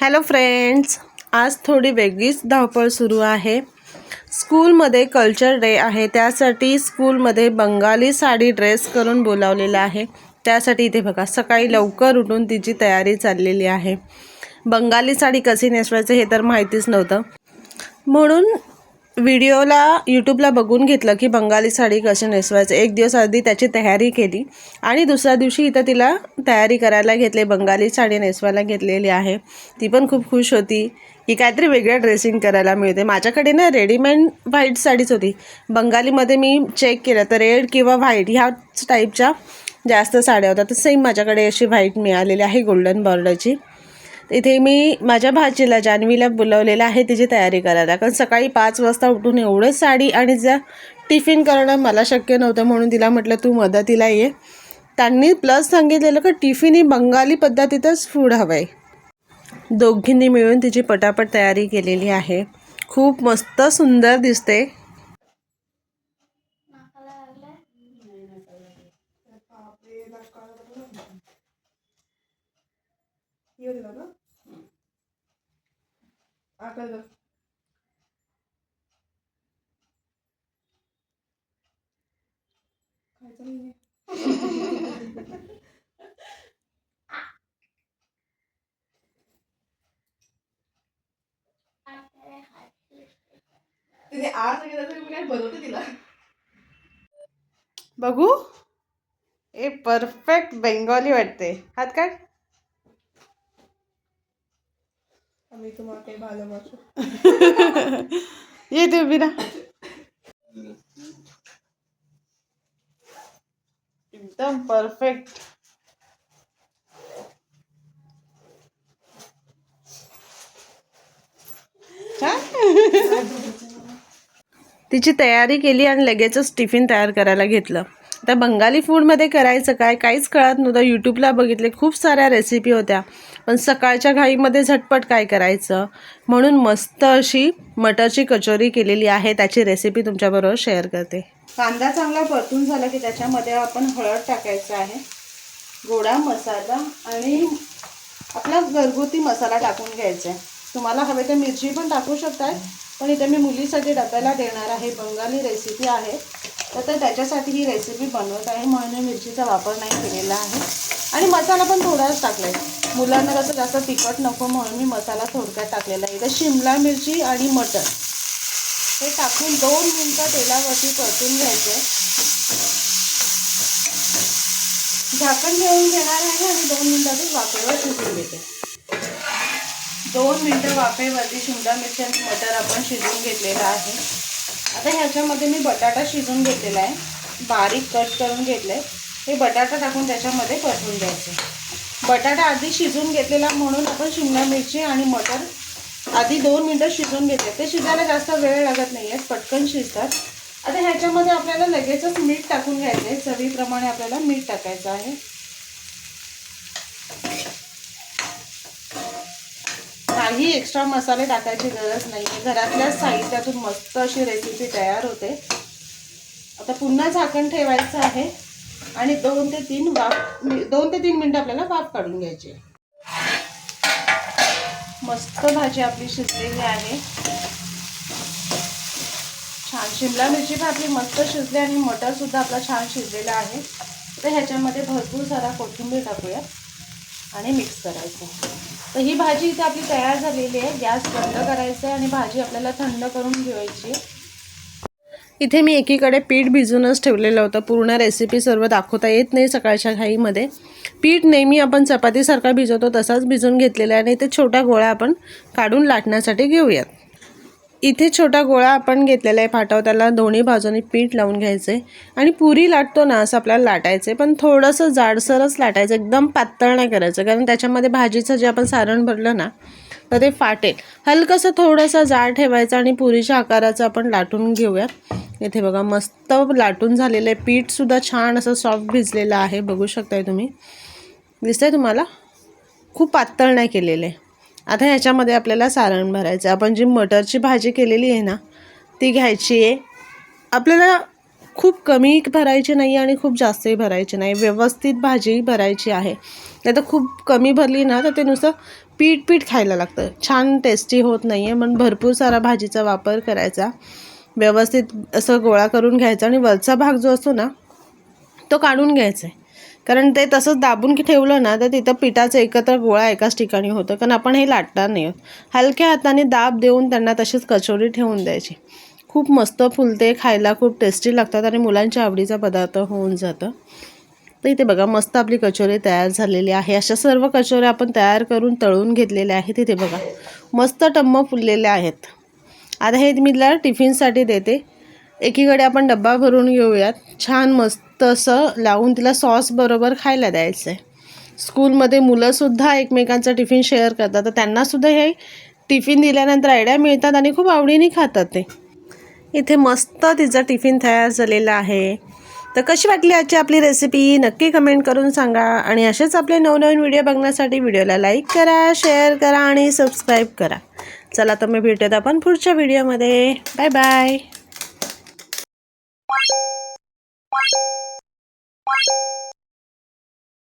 Hello friends, आज थोडी वेगळीच धावपळ सुरू आहे। स्कूलमध्ये कल्चर डे आहे, त्यासाठी स्कूलमध्ये बंगाली साडी ड्रेस करून बोलावलेला आहे। त्यासाठी इथे बघा सकाळी लवकर उठून तिची तयारी चाललेली आहे। बंगाली साडी कशी नेसवायचं हे तर माहितीच नव्हतं, म्हणून व्हिडिओला यूट्यूबला बघून घेतलं की बंगाली साडी कशी नेसवायचं। एक दिवस आधी त्याची तयारी केली आणि दुसऱ्या दिवशी इथं तिला तयारी करायला घेतले, बंगाली साडी नेसवायला घेतलेली आहे। ती पण खूप खुश होती की काहीतरी वेगळं ड्रेसिंग करायला मिळते। माझ्याकडे ना रेडीमेड व्हाईट साडीच होती, बंगालीमध्ये मी चेक केलं तर रेड किंवा व्हाईट ह्याच टाईपच्या जास्त साड्या होत्या, तर सेम माझ्याकडे अशी व्हाईट मिळालेली आहे गोल्डन बॉर्डरची। इथे मी माझ्या भाचीला जान्हवीला बोलवलेलं आहे तिची तयारी करायला, कारण सकाळी 5 वाजता उठून एवढं साडी आणि टिफिन करणं मला शक्य नव्हतं, म्हणून तिला म्हटलं तू मदतीला ये। त्यांनी प्लस सांगितलेलं की टिफिन ही बंगाली पद्धतीतच फूड हवं आहे। दोघींनी मिळून तिची पटापट तयारी केलेली आहे, खूप मस्त सुंदर दिसते। बघू, ए परफेक्ट बेंगॉली वाटते। हात काढ, আমি তোমাকে ভালোবাসি। ये दे बिना, एकदम परफेक्ट। तिची तयारी केली आणि लगेचच टिफिन तयार करायला घेतलं। आता बंगाली फूडमध्ये करायचं काय काहीच कळत नव्हतं। यूट्यूबला बघितले, खूप साऱ्या रेसिपी होत्या, पण सकाळच्या घाईमध्ये झटपट काय करायचं, म्हणून मस्त अशी मटरची कचोरी केलेली आहे। त्याची रेसिपी तुमच्याबरोबर शेअर करते। कांदा चांगला परतून झाला की त्याच्यामध्ये आपण हळद टाकायचं आहे, गोडा मसाला आणि आपला घरगुती मसाला टाकून घ्यायचा आहे। तुम्हाला हवे तर मिरची पण टाकू शकताय, पण इथे मी मुलीसाठी डब्याला देणार आहे, बंगाली रेसिपी आहे तर त्याच्यासाठी ही रेसिपी बनवत आहे, म्हणून मिरचीचा वापर नाही केलेला आहे। आणि मसाला पण थोडाच टाकला आहे, मुलांना कसं जास्त तिखट नको म्हणून मी मसाला थोडक्यात टाकलेला आहे। इथे शिमला मिरची आणि मटर हे टाकून 2 मिनिटं तेलावरती परतून घ्यायचं। झाकण ठेवून घेणार आहे आणि 2 मिनिटातच वाफेवर शिजवून घेते। 2 मिनिटं वाफेवरती शिमला मिरची आणि मटर आपण शिजवून घेतलेला आहे। आता ह्याच्यामध्ये मी बटाटा शिजवून घेतलेला आहे, बारीक कट करून घेतले। हे बटाटा टाकून त्याच्यामध्ये परतून घ्यायचं। बटाटा आधी शिजवून घेतलेला म्हणून आपण शिमला मिरची आणि मटर आधी 2 मिनिटं शिजवून घेतले। ते शिजायला जास्त वेळ लागत नाही आहे, पटकन शिजतात। आता ह्याच्यामध्ये आपल्याला लगेचच मीठ टाकून घ्यायचं आहे, चवीप्रमाणे आपल्याला मीठ टाकायचं आहे। काही एक्स्ट्रा मसाले टाकायची गरज नाही आहे, घरातल्या साहित्यातून मस्त अशी रेसिपी तयार होते। आता पुन्हा झाकण ठेवायचं आहे आणि 2 ते 3 मिनिटं आपल्याला वाफ काढून घ्यायची। मस्त भाजी आपली शिजलेली आहे, छान। शिमला मिरची पण आपली मस्त शिजली आणि मटर सुद्धा आपला छान शिजलेला आहे। तर ह्याच्यामध्ये भरपूर सारा कोथिंबीर टाकूया आणि मिक्स करायचं। तर ही भाजी इथे आपली तयार झालेली आहे। गॅस बंद करायचा आहे आणि भाजी आपल्याला थंड करून घ्यायची। इथे मी एकीकडे पीठ भिजूनच ठेवलेलं होतं, पूर्ण रेसिपी सर्व दाखवता येत नाही सकाळच्या घाईमध्ये। पीठ नेहमी आपण चपातीसारखा भिजवतो तसाच भिजून घेतलेला आहे आणि ते छोटा गोळा आपण काढून लाटण्यासाठी घेऊयात। इथे छोटा गोळा आपण घेतलेला आहे पाटावर, त्याला दोन्ही बाजूनी पीठ लावून घ्यायचे आणि पुरी लाटतो ना असं आपल्याला लाटायचं, पण थोडंसं जाडसरच लाटायचं, एकदम पातळ नाही करायचं, कारण त्याच्यामध्ये भाजीचं जे आपण सारण भरलं ना तर ते फाटेल। हलकंसं थोडंसं जाड ठेवायचं आणि पुरीच्या आकाराचं आपण लाटून घेऊयात। इथे बघा मस्त लाटून झालेलं आहे, पीठसुद्धा छान असं सॉफ्ट भिजलेलं आहे, बघू शकताय तुम्ही, दिसतंय तुम्हाला, खूप पातळ नाही केलेलं आहे। आता ह्याच्यामध्ये आपल्याला सारण भरायचं आहे। आपण जी मटरची भाजी केलेली आहे ना ती घ्यायची आहे, आपल्याला खूप कमी भरायची नाही आणि खूप जास्तही भरायची नाही, व्यवस्थित भाजी भरायची आहे। नाही तर खूप कमी भरली ना तर ते नुसतं पीठ खायला लागतं, छान टेस्टी होत नाही आहे. म्हणून भरपूर सारा भाजीचा वापर करायचा, व्यवस्थित असं गोळा करून घ्यायचा आणि वरचा भाग जो असतो ना तो काढून घ्यायचा आहे. कारण ते तसंच दाबून ठेवलं ना तर तिथं पिठाचं एकत्र गोळा एकाच ठिकाणी होतं. कारण आपण हे लाटणार नाही आहोत. हलक्या हाताने दाब देऊन त्यांना तशीच कचोरी ठेवून द्यायची. खूप मस्त फुलते, खायला खूप टेस्टी लागतात आणि मुलांच्या आवडीचा पदार्थ होऊन जातं. तर इथे बघा मस्त आपली कचोरी तयार झालेली आहे. अशा सर्व कचोऱ्या आपण तयार करून तळून घेतलेल्या आहेत. इथे बघा मस्त टम्म फुललेल्या आहेत. आता हे मी तिला टिफिनसाठी देते. एकीकडे आपण डब्बा भरून घेऊयात, छान मस्त असं लावून तिला सॉस बरोबर खायला द्यायचं आहे. स्कूलमध्ये मुलंसुद्धा एकमेकांचा टिफिन शेअर करतात, तर त्यांनासुद्धा हे टिफिन दिल्यानंतर आयडिया मिळतात आणि खूप आवडीने खातात ते. इथे मस्त तिचा टिफिन तयार झालेला आहे. तर कशी वाटली आजची आपली रेसिपी नक्की कमेंट करून सांगा. आणि असेच आपले नवनवीन व्हिडिओ बघण्यासाठी व्हिडिओला लाईक करा, शेअर करा आणि सबस्क्राईब करा. चला तर मी भेटूयात आपण पुढच्या व्हिडिओमध्ये. Bye bye.